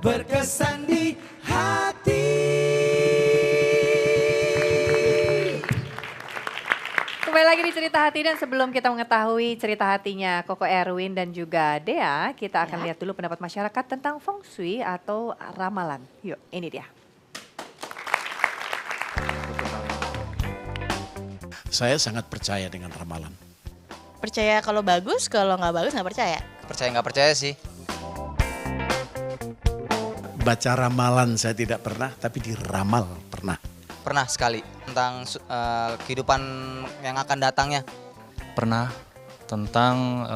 berkesan di hati. Kembali lagi di Cerita Hati, dan sebelum kita mengetahui cerita hatinya Koko Erwin dan juga Dea, kita akan lihat dulu pendapat masyarakat tentang feng shui atau ramalan. Yuk, ini dia. Saya sangat percaya dengan ramalan. Percaya kalau bagus, kalau nggak bagus nggak percaya. Percaya nggak percaya sih. Baca ramalan saya tidak pernah, tapi diramal pernah. Pernah sekali tentang kehidupan yang akan datangnya. Pernah tentang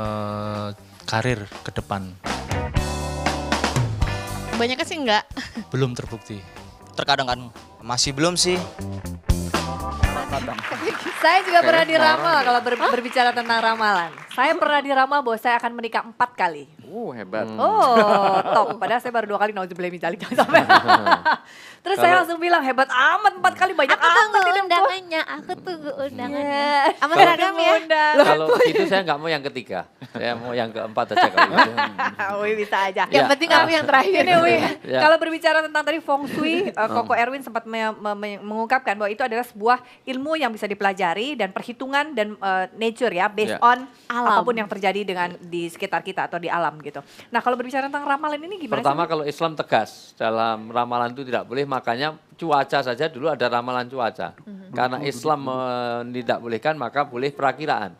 karir ke depan. Kebanyakan sih enggak. Belum terbukti. Terkadang kan masih belum sih. Saya juga pernah diramal kalau berbicara tentang ramalan. Saya pernah diramal bahwa saya akan menikah 4 kali. Hebat. Oh, top. Padahal saya baru 2 kali, nauzubillah min dzalik, jangan sampai. Terus saya langsung bilang, hebat amat 4 kali, banyak Aku tunggu amat. undangannya, aku tunggu undangannya. Yeah. Sama seragam ya. Kalau gitu saya nggak mau yang ketiga. Saya mau yang keempat aja kalau gitu. Wih, bisa aja. Yang Ya. penting aku yang terakhir. Ini Wih, Ya. kalau berbicara tentang tadi feng shui, Koko Erwin sempat mengungkapkan bahwa itu adalah sebuah ilmu yang bisa dipelajari dan perhitungan dan nature ya, based Ya. on Alam. apapun yang terjadi di sekitar kita atau di alam gitu. Nah, kalau berbicara tentang ramalan ini gimana Pertama sih? kalau Islam tegas dalam ramalan itu tidak boleh, makanya cuaca saja dulu ada ramalan cuaca. Karena Islam tidak bolehkan maka boleh perakiraan.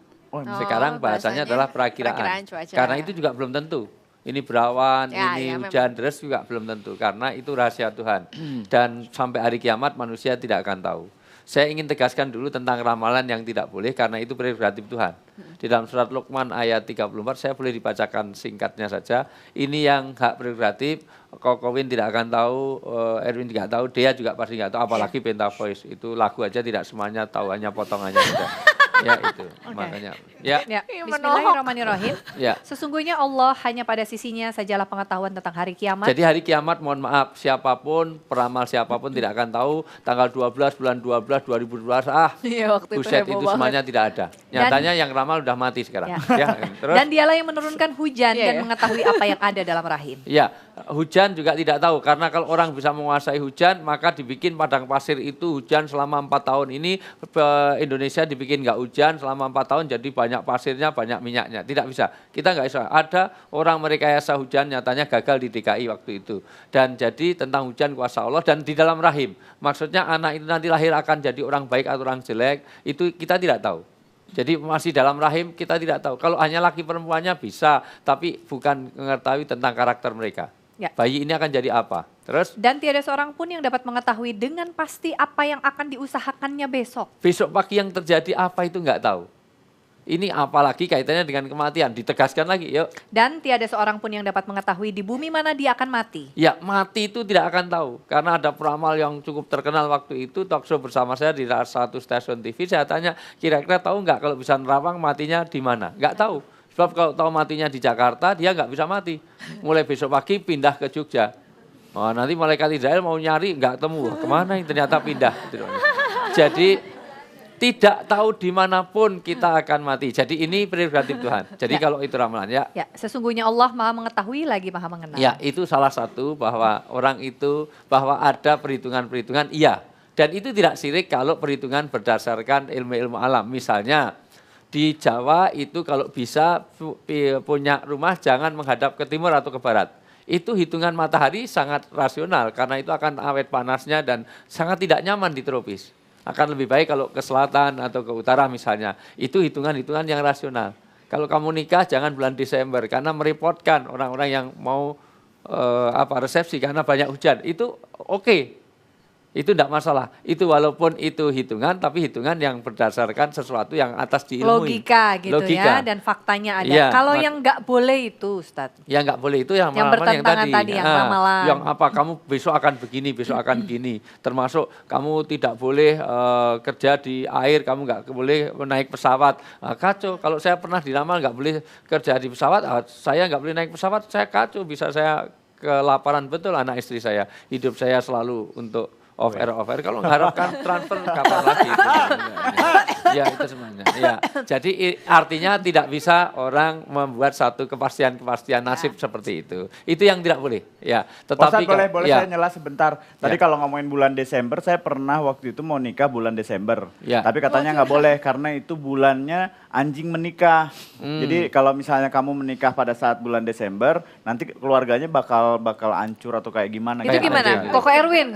Sekarang bahasanya adalah perakiraan perakiraan. cuaca. Karena itu juga belum tentu. Ini berawan, Ya, ini ya, hujan deras juga belum tentu. Karena itu rahasia Tuhan. Dan sampai hari kiamat manusia tidak akan tahu. Saya ingin tegaskan dulu tentang ramalan yang tidak boleh karena itu prerogatif Tuhan. Di dalam surat Luqman ayat 34, saya boleh dibacakan singkatnya saja. Ini yang hak prerogatif, Kokowin tidak akan tahu, Erwin tidak tahu, Dea juga pasti tidak tahu, apalagi Penta Voice. Itu lagu aja tidak semuanya tahu, hanya potongannya saja. Ya itu, makanya. Ya, Ya, Ih, bismillahirrahmanirrahim. ya. Sesungguhnya Allah hanya pada sisinya sajalah pengetahuan tentang hari kiamat. Jadi hari kiamat mohon maaf, siapapun, peramal siapapun tidak akan tahu tanggal 12 bulan 12 2012, Iya, waktu buset heboh itu banget. semuanya tidak ada. Nyatanya yang ramal udah mati sekarang. Ya, terus? Dan dialah yang menurunkan hujan Iya, dan ya. mengetahui apa yang ada dalam rahim. Ya, hujan juga tidak tahu karena kalau orang bisa menguasai hujan maka dibikin padang pasir itu hujan selama 4 tahun ini Indonesia dibikin nggak hujan selama 4 tahun jadi banyak pasirnya banyak minyaknya, tidak bisa, kita nggak bisa. Ada orang merekayasa hujan nyatanya gagal di DKI waktu itu. Dan jadi tentang hujan kuasa Allah dan di dalam rahim, maksudnya anak itu nanti lahir akan jadi orang baik atau orang jelek itu kita tidak tahu. Jadi masih dalam rahim kita tidak tahu. Kalau hanya laki perempuannya bisa, tapi bukan mengetahui tentang karakter mereka. Ya. Bayi ini akan jadi apa? Terus Dan tiada seorang pun yang dapat mengetahui dengan pasti apa yang akan diusahakannya besok. besok pagi yang terjadi apa itu nggak tahu. Ini apalagi kaitannya dengan kematian. Ditegaskan lagi, yuk. Dan tiada seorang pun yang dapat mengetahui di bumi mana dia akan mati. Ya, mati itu tidak akan tahu. Karena ada peramal yang cukup terkenal waktu itu, talkshow bersama saya di salah satu stasiun TV. Saya tanya, kira-kira tahu nggak kalau bisa nerawang matinya di mana? Nggak tahu. Sebab kalau tahu matinya di Jakarta, dia nggak bisa mati. Mulai besok pagi pindah ke Jogja. Oh, nanti malaikat Israel mau nyari, nggak temu. Kemana yang ternyata pindah. Jadi tidak tahu dimanapun kita akan mati. Jadi ini prerogatif Tuhan. Jadi kalau itu ramalan ya. Ya, sesungguhnya Allah Maha mengetahui lagi Maha mengenal. Ya, itu salah satu bahwa orang itu bahwa ada perhitungan-perhitungan, iya. Dan itu tidak sirik kalau perhitungan berdasarkan ilmu-ilmu alam. Misalnya di Jawa itu kalau bisa punya rumah jangan menghadap ke timur atau ke barat. Itu hitungan matahari sangat rasional karena itu akan awet panasnya dan sangat tidak nyaman di tropis. Akan lebih baik kalau ke selatan atau ke utara misalnya. Itu hitungan-hitungan yang rasional. Kalau kamu nikah jangan bulan Desember karena merepotkan orang-orang yang mau resepsi karena banyak hujan. Itu oke. Itu tidak masalah. Itu walaupun itu hitungan, tapi hitungan yang berdasarkan sesuatu yang atas diilmui. Logika gitu Logika. ya, dan faktanya ada. Iya, Kalau yang nggak boleh itu, Ustadz. Ya nggak boleh itu yang bertentangan tadi, yang ramalan. Yang apa, kamu besok akan begini, besok akan gini. Termasuk kamu tidak boleh kerja di air, kamu nggak boleh naik pesawat. Kacau, kalau saya pernah diramal nggak boleh kerja di pesawat, saya nggak boleh naik pesawat, saya kacau, bisa saya kelaparan betul anak istri saya. Hidup saya selalu untuk off air. Kalau mengharapkan transfer kapan lagi? Itu sebenarnya. Ya itu sebenarnya. Ya. Jadi artinya tidak bisa orang membuat satu kepastian nasib seperti itu. Itu yang tidak boleh. Ya. Ustadz, Tetapi boleh ya. saya nyela sebentar. Tadi Ya. kalau ngomongin bulan Desember, saya pernah waktu itu mau nikah bulan Desember. Ya. Tapi katanya nggak boleh karena itu bulannya anjing menikah. Jadi kalau misalnya kamu menikah pada saat bulan Desember, nanti keluarganya bakal hancur atau kayak gimana? Itu Kayak gimana? anjing. Koko Erwin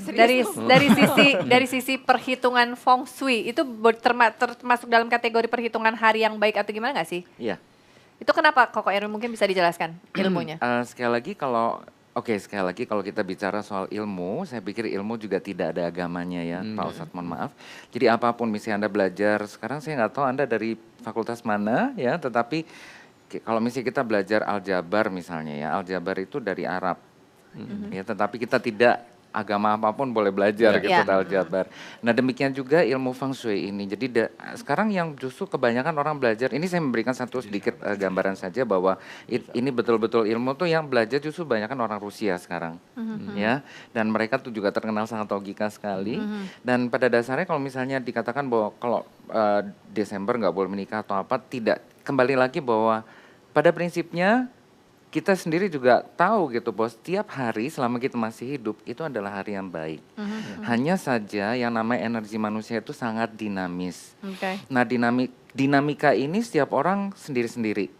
dari sisi perhitungan feng shui itu termasuk dalam kategori perhitungan hari yang baik atau gimana nggak sih? Iya. Itu kenapa Koko Erwin mungkin bisa dijelaskan ilmunya? Sekali lagi kalau kita bicara soal ilmu, saya pikir ilmu juga tidak ada agamanya ya, Pak Ustadz, mohon maaf. Jadi apapun misalnya Anda belajar, sekarang saya nggak tahu Anda dari fakultas mana ya, tetapi kalau misalnya kita belajar aljabar misalnya ya, aljabar itu dari Arab. Ya, tetapi kita tidak agama apapun boleh belajar gitu Ya. aljabar. Nah demikian juga ilmu feng shui ini. Jadi sekarang yang justru kebanyakan orang belajar, ini saya memberikan satu sedikit gambaran saja bahwa ini betul-betul ilmu tuh yang belajar justru kebanyakan orang Rusia sekarang, ya. Dan mereka tuh juga terkenal sangat logika sekali. Dan pada dasarnya kalau misalnya dikatakan bahwa kalau Desember nggak boleh menikah atau apa, tidak. Kembali lagi bahwa pada prinsipnya kita sendiri juga tahu gitu bahwa setiap hari selama kita masih hidup itu adalah hari yang baik. Hanya saja yang namanya energi manusia itu sangat dinamis. Oke. Nah dinamika ini setiap orang sendiri-sendiri.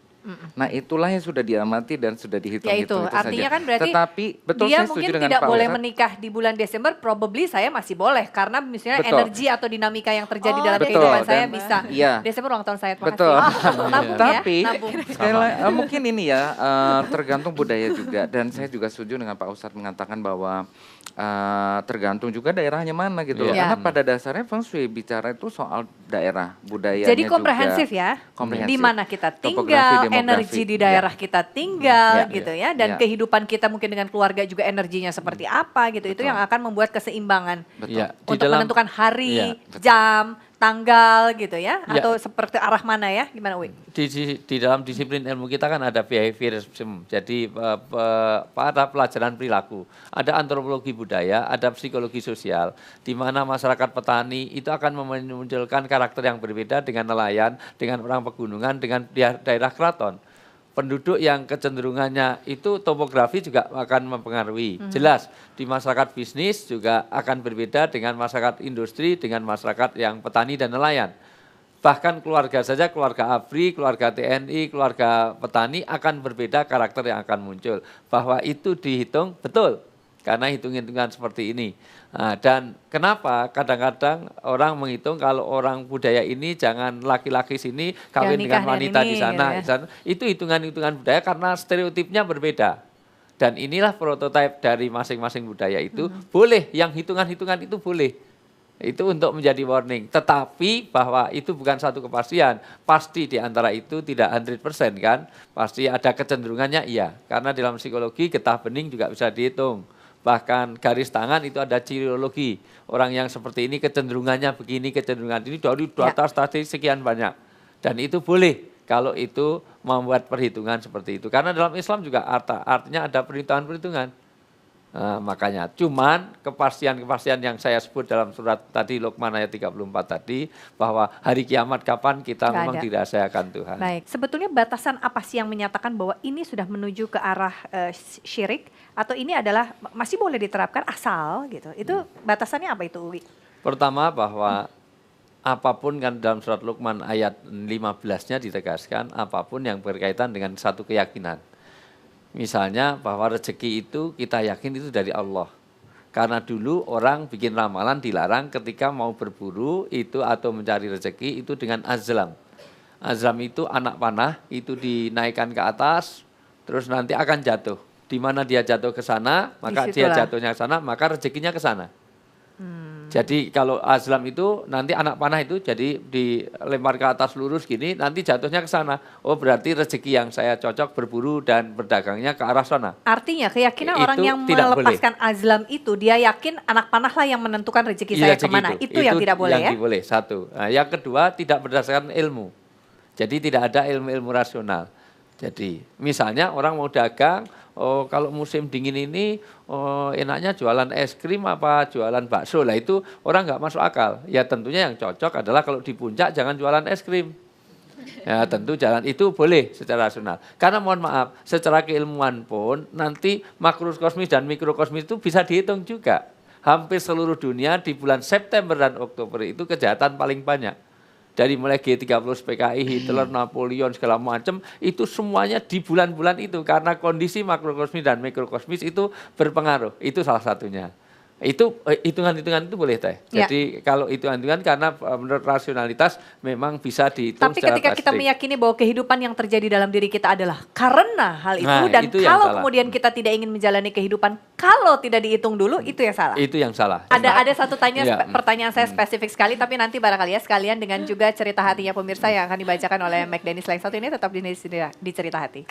Nah itulah yang sudah diamati dan sudah Ya dihitung-hitung itu, artinya saja. kan berarti Tetapi betul dia saya mungkin setuju dengan tidak Pak boleh Ustadz. menikah di bulan Desember, probably saya masih boleh karena misalnya Betul. energi atau dinamika yang terjadi dalam betul. kehidupan saya Dan- bisa. Iya. Desember ulang tahun saya, terima Betul. kasih. Nabung ya, Tapi nabung. sekali lagi, mungkin ini ya tergantung budaya juga, dan saya juga setuju dengan Pak Ustadz mengatakan bahwa tergantung juga daerahnya mana gitu loh. Iya. Karena pada dasarnya feng shui bicara itu soal daerah, budayanya Jadi juga. komprehensif ya, Komprehensif. di mana kita Topografi, tinggal, demografi. energi di daerah kita tinggal Ya. gitu ya, dan Ya. kehidupan kita mungkin dengan keluarga juga energinya seperti apa gitu, itu Betul. yang akan membuat keseimbangan Betul. Ya, di untuk dalam- menentukan hari, Iya, betul. jam, tanggal gitu ya, Ya. atau seperti arah mana ya, gimana Wi? Di dalam disiplin ilmu kita kan ada behaviorism, jadi pada pelajaran perilaku, ada antropologi budaya, ada psikologi sosial, di mana masyarakat petani itu akan memunculkan karakter yang berbeda dengan nelayan, dengan orang pegunungan, dengan daerah keraton. Penduduk yang kecenderungannya itu topografi juga akan mempengaruhi. Jelas di masyarakat bisnis juga akan berbeda dengan masyarakat industri, dengan masyarakat yang petani dan nelayan. Bahkan keluarga saja, keluarga ABRI, keluarga TNI, keluarga petani akan berbeda karakter yang akan muncul. Bahwa itu dihitung betul karena hitung-hitungan seperti ini. Nah, dan kenapa kadang-kadang orang menghitung kalau orang budaya ini jangan laki-laki sini kawin Jangan dengan nikah wanita dengan di ini, sana. gitu ya. Di sana. Itu hitungan-hitungan budaya karena stereotipnya berbeda. Dan inilah prototipe dari masing-masing budaya itu. Boleh, yang hitungan-hitungan itu boleh. Itu untuk menjadi warning. Tetapi bahwa itu bukan satu kepastian. Pasti di antara itu tidak 100% kan. Pasti ada kecenderungannya iya. Karena dalam psikologi getah bening juga bisa dihitung. Bahkan garis tangan itu ada ciriologi. Orang yang seperti ini kecenderungannya begini, kecenderungan ini dari data statistik sekian banyak. Dan itu boleh kalau itu membuat perhitungan seperti itu. Karena dalam Islam juga artinya ada perhitungan-perhitungan. Nah, makanya cuman kepastian-kepastian yang saya sebut dalam surat tadi Luqman ayat 34 tadi bahwa hari kiamat kapan kita Nggak memang ada. dirahasiakan Tuhan. Baik, sebetulnya batasan apa sih yang menyatakan bahwa ini sudah menuju ke arah syirik atau ini adalah masih boleh diterapkan asal gitu? Itu batasannya apa itu, Wi? Pertama bahwa apapun kan dalam surat Luqman ayat 15-nya ditegaskan apapun yang berkaitan dengan satu keyakinan. Misalnya bahwa rezeki itu kita yakin itu dari Allah. Karena dulu orang bikin ramalan dilarang ketika mau berburu itu atau mencari rezeki itu dengan azlam. Azlam itu anak panah, itu dinaikkan ke atas, terus nanti akan jatuh. Di mana dia jatuh ke sana, maka dia Disitulah. jatuhnya ke sana, maka rezekinya ke sana. Jadi kalau azlam itu nanti anak panah itu jadi dilempar ke atas lurus gini, nanti jatuhnya ke sana. Oh berarti rezeki yang saya cocok berburu dan berdagangnya ke arah sana. Artinya keyakinan Itu orang yang tidak melepaskan azlam itu, dia yakin anak panah lah yang menentukan rezeki saya Rezeki kemana. Itu yang tidak boleh ya? Yang boleh, satu. Nah, yang kedua tidak berdasarkan ilmu. Jadi tidak ada ilmu-ilmu rasional. Jadi misalnya orang mau dagang, oh kalau musim dingin ini enaknya jualan es krim apa jualan bakso. Lah itu orang nggak masuk akal. Ya tentunya yang cocok adalah kalau di puncak jangan jualan es krim. Ya tentu jalan itu boleh secara rasional. Karena mohon maaf, secara keilmuan pun nanti makrokosmis dan mikrokosmis itu bisa dihitung juga. Hampir seluruh dunia di bulan September dan Oktober itu kejahatan paling banyak. Dari mulai G30 PKI, Hitler, Napoleon segala macam itu semuanya di bulan-bulan itu karena kondisi makrokosmis dan mikrokosmis itu berpengaruh. Itu salah satunya. Itu hitungan-hitungan itu boleh teh. Ya. Jadi kalau hitungan-hitungan karena menurut rasionalitas memang bisa dihitung Tapi secara ketika kita pasti. meyakini bahwa kehidupan yang terjadi dalam diri kita adalah karena hal itu Nah, dan itu yang kalau salah. kemudian kita tidak ingin menjalani kehidupan kalau tidak dihitung dulu itu yang salah. Itu yang salah. Ada satu Iya. pertanyaan saya spesifik sekali tapi nanti barangkali ya sekalian dengan juga cerita hatinya pemirsa yang akan dibacakan oleh Mac Dennis Lang satu ini tetap di Cerita Hati.